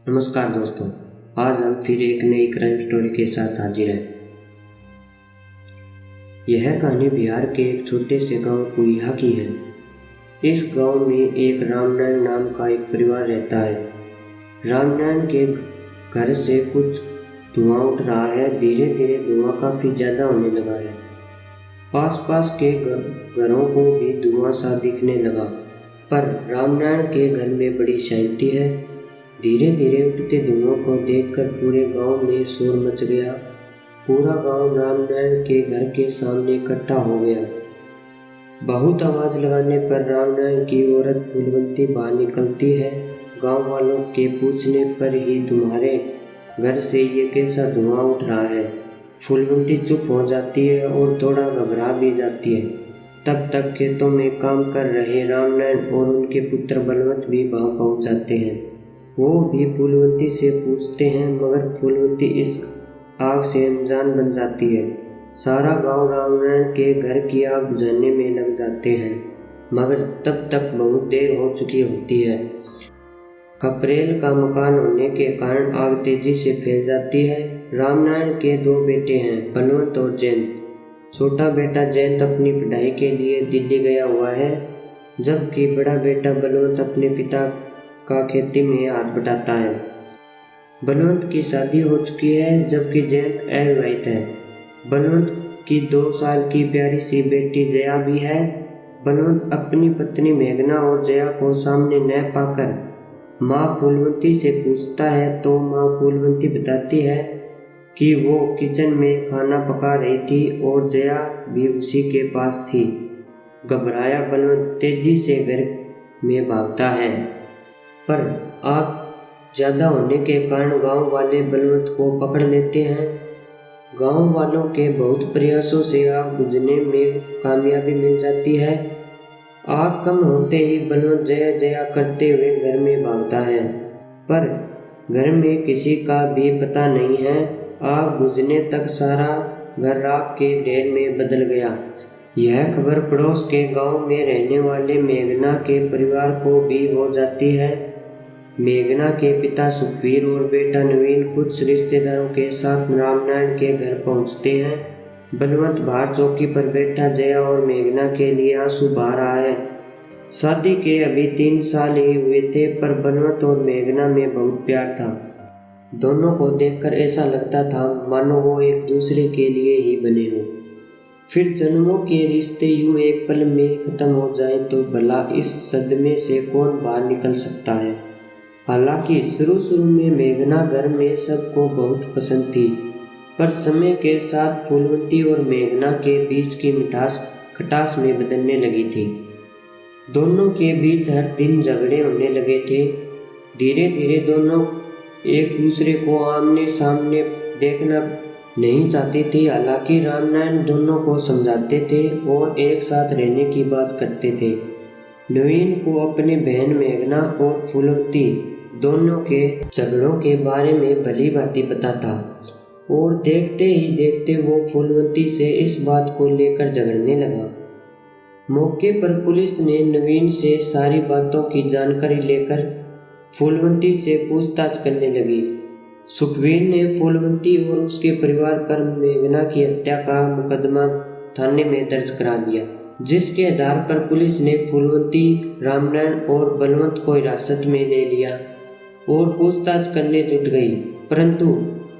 नमस्कार दोस्तों, आज हम फिर एक नई क्राइम स्टोरी के साथ हाजिर हैं। यह कहानी बिहार के एक छोटे से गांव कुइहा की है। इस गांव में एक रामनारायण नाम का एक परिवार रहता है। रामनारायण के घर से कुछ धुआं उठ रहा है। धीरे धीरे धुआं काफी ज्यादा होने लगा है। आसपास के घरों को भी धुआं सा दिखने लगा, पर रामनारायण के घर में बड़ी शांति है। धीरे धीरे उठते धुआं को देखकर पूरे गांव में शोर मच गया। पूरा गांव रामनारायण के घर के सामने इकट्ठा हो गया। बहुत आवाज लगाने पर रामनारायण की औरत फूलवंती बाहर निकलती है। गांव वालों के पूछने पर ही तुम्हारे घर से ये कैसा धुआं उठ रहा है? फूलवंती चुप हो जाती है और थोड़ा घबरा भी जाती है। तब तक खेतों में काम कर रहे रामनारायण और उनके पुत्र बलवंत भी वहां पहुंच जाते हैं। वो भी फूलवंती से पूछते हैं, मगर फूलवंती इस आग से अनजान बन जाती है। सारा गांव रामनारायण के घर की आग बुझाने में लग जाते हैं, मगर तब तक बहुत देर हो चुकी होती है। खपरेल का मकान होने के कारण आग तेजी से फैल जाती है। रामनारायण के दो बेटे हैं, बलवंत और जयंत। छोटा बेटा जयंत अपनी पढ़ाई के लिए दिल्ली गया हुआ है, जबकि बड़ा बेटा बलवंत अपने पिता का खेती में हाथ बटाता है। बलवंत की शादी हो चुकी है, जबकि जयंत अविवाहित है। बलवंत की 2 साल की प्यारी सी बेटी जया भी है। बलवंत अपनी पत्नी मेघना और जया को सामने न पाकर माँ फूलवंती से पूछता है, तो माँ फूलवंती बताती है कि वो किचन में खाना पका रही थी और जया भी उसी के पास थी। घबराया बलवंत तेजी से घर में भागता है, पर आग ज्यादा होने के कारण गांव वाले बलवंत को पकड़ लेते हैं। गांव वालों के बहुत प्रयासों से आग बुझने में कामयाबी मिल जाती है। आग कम होते ही बलवंत जया जया करते हुए घर में भागता है, पर घर में किसी का भी पता नहीं है। आग बुझने तक सारा घर राख के ढेर में बदल गया। यह खबर पड़ोस के गांव में रहने वाले मेघना के परिवार को भी हो जाती है। मेघना के पिता सुखवीर और बेटा नवीन कुछ रिश्तेदारों के साथ रामनारायण के घर पहुंचते हैं। बलवंत बाहर चौकी पर बैठा जया और मेघना के लिए आंसू बहा रहा है। शादी के अभी 3 साल ही हुए थे, पर बलवंत और मेघना में बहुत प्यार था। दोनों को देखकर ऐसा लगता था मानो वो एक दूसरे के लिए ही बने हों। फिर जन्मों के रिश्ते यूं एक पल में खत्म हो जाए तो भला इस सदमे से कौन बाहर निकल सकता है। हालांकि शुरू में मेघना घर में सबको बहुत पसंद थी, पर समय के साथ फूलवंती और मेघना के बीच की मिठास खटास में बदलने लगी थी। दोनों के बीच हर दिन झगड़े होने लगे थे। धीरे धीरे दोनों एक दूसरे को आमने सामने देखना नहीं चाहते थे। हालांकि रामनारायण दोनों को समझाते थे और एक साथ रहने की बात करते थे। नवीन को अपनी बहन मेघना और फूलवंती दोनों के झगड़ों के बारे में भली भांति पता था, और देखते ही देखते वो फूलवंती से इस बात को लेकर झगड़ने लगा। मौके पर पुलिस ने नवीन से सारी बातों की जानकारी लेकर फूलवंती से पूछताछ करने लगी। सुखवीर ने फूलवंती और उसके परिवार पर मेघना की हत्या का मुकदमा थाने में दर्ज करा दिया, जिसके आधार पर पुलिस ने फूलवंती, रामनारायण और बलवंत को हिरासत में ले लिया और पूछताछ करने जुट गई। परंतु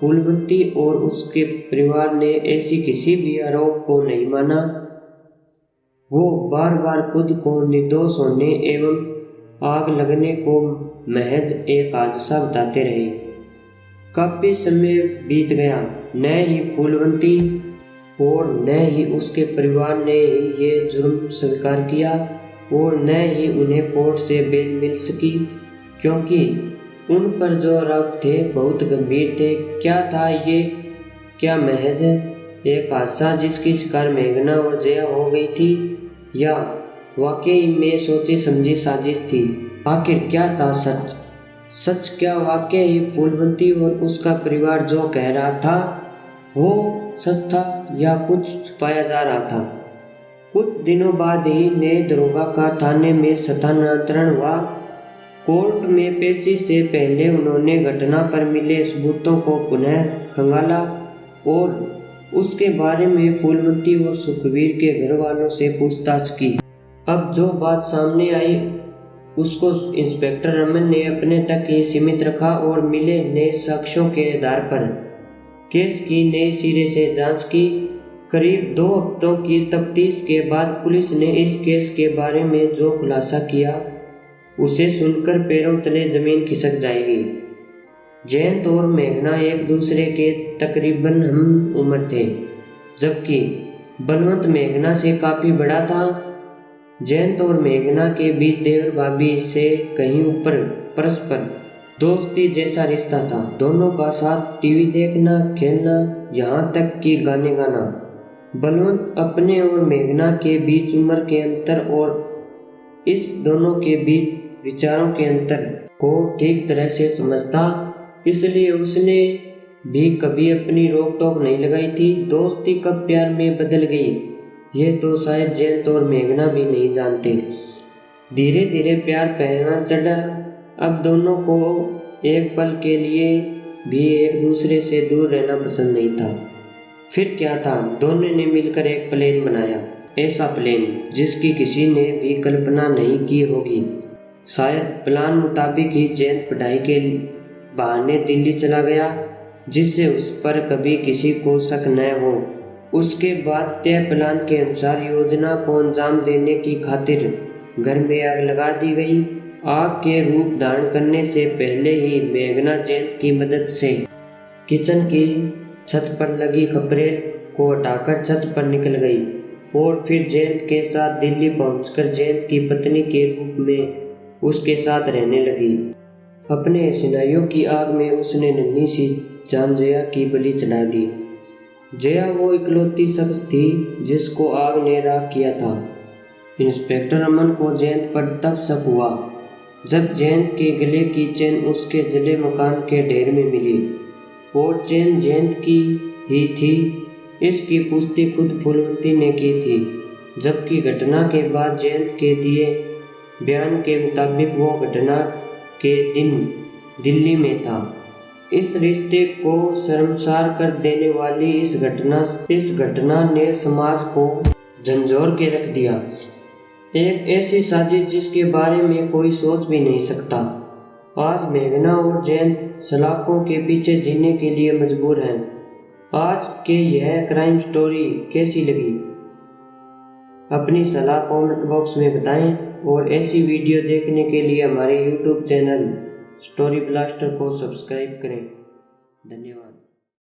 फूलवंती और उसके परिवार ने ऐसी किसी भी आरोप को नहीं माना। वो बार बार खुद को निर्दोष होने एवं आग लगने को महज एक हादसा बताते रहे। काफी समय बीत गया, न ही फूलवंती और न ही उसके परिवार ने ही ये जुर्म स्वीकार किया और न ही उन्हें कोर्ट से बेल मिल सकी, क्योंकि उन पर जो आरोप थे बहुत गंभीर थे। क्या था ये? क्या महज एक हादसा जिसकी शिकार मेघना और जया हो गई थी, या वाकई में सोची समझी साजिश थी? आखिर क्या था सच? सच क्या वाकई ही फूलवंती और उसका परिवार जो कह रहा था वो सच था, या कुछ छुपाया जा रहा था? कुछ दिनों बाद ही नए दरोगा का थाने में स्थानांतरण हुआ। कोर्ट में पेशी से पहले उन्होंने घटना पर मिले सबूतों को पुनः खंगाला और उसके बारे में फूलवती और सुखवीर के घर वालों से पूछताछ की। अब जो बात सामने आई उसको इंस्पेक्टर रमन ने अपने तक ही सीमित रखा और मिले नए साक्ष्यों के आधार पर केस की नए सिरे से जांच की। करीब 2 हफ्तों की तफ्तीश के बाद पुलिस ने इस केस के बारे में जो खुलासा किया उसे सुनकर पैरों तले जमीन खिसक जाएगी। जयंत और मेघना एक दूसरे के तकरीबन हम उम्र थे, जबकि बलवंत मेघना से काफी बड़ा था। जयंत और मेघना के बीच देवर भाभी से कहीं ऊपर परस्पर दोस्ती जैसा रिश्ता था। दोनों का साथ टीवी देखना, खेलना, यहाँ तक कि गाने गाना। बलवंत अपने और मेघना के बीच उम्र के अंतर और इस दोनों के बीच विचारों के अंतर को ठीक तरह से समझता, इसलिए उसने भी कभी अपनी रोक टोक नहीं लगाई थी। दोस्ती कब प्यार में बदल गई ये तो शायद जयंत और मेघना भी नहीं जानते। धीरे धीरे प्यार पहलना चढ़ा। अब दोनों को एक पल के लिए भी एक दूसरे से दूर रहना पसंद नहीं था। फिर क्या था, दोनों ने मिलकर एक प्लान बनाया, ऐसा प्लान जिसकी किसी ने भी कल्पना नहीं की होगी। शायद प्लान मुताबिक ही जयंत पढ़ाई के बहाने दिल्ली चला गया, जिससे उस पर कभी किसी को शक न हो। उसके बाद तय प्लान के अनुसार योजना को अंजाम देने की खातिर घर में आग लगा दी गई। आग के रूप धारण करने से पहले ही मेघना जयंत की मदद से किचन की छत पर लगी खपरेल को हटाकर छत पर निकल गई और फिर जयंत के साथ दिल्ली पहुंचकर जयंत की पत्नी के रूप में उसके साथ रहने लगी। अपने सिनाइयों की आग में उसने नन्ही सी जान जया की बलि चढ़ा दी। जया वो इकलौती शख्स थी जिसको आग ने राख किया था। इंस्पेक्टर रमन को जयंत पर तब शक हुआ जब जयंत के गले की चेन उसके जले मकान के ढेर में मिली और चेन जयंत की ही थी। इसकी पुष्टि खुद फूलवती ने की थी, जबकि घटना के बाद जयंत के दिए बयान के मुताबिक वो घटना के दिन दिल्ली में था। इस रिश्ते को शर्मसार कर देने वाली इस घटना ने समाज को झंझोर के रख दिया। एक ऐसी साजिश जिसके बारे में कोई सोच भी नहीं सकता। आज मेघना और जयंत सलाखों के पीछे जीने के लिए मजबूर हैं। आज के यह क्राइम स्टोरी कैसी लगी अपनी सलाह कमेंट बॉक्स में बताएं और ऐसी वीडियो देखने के लिए हमारे YouTube चैनल स्टोरी ब्लास्टर को सब्सक्राइब करें। धन्यवाद।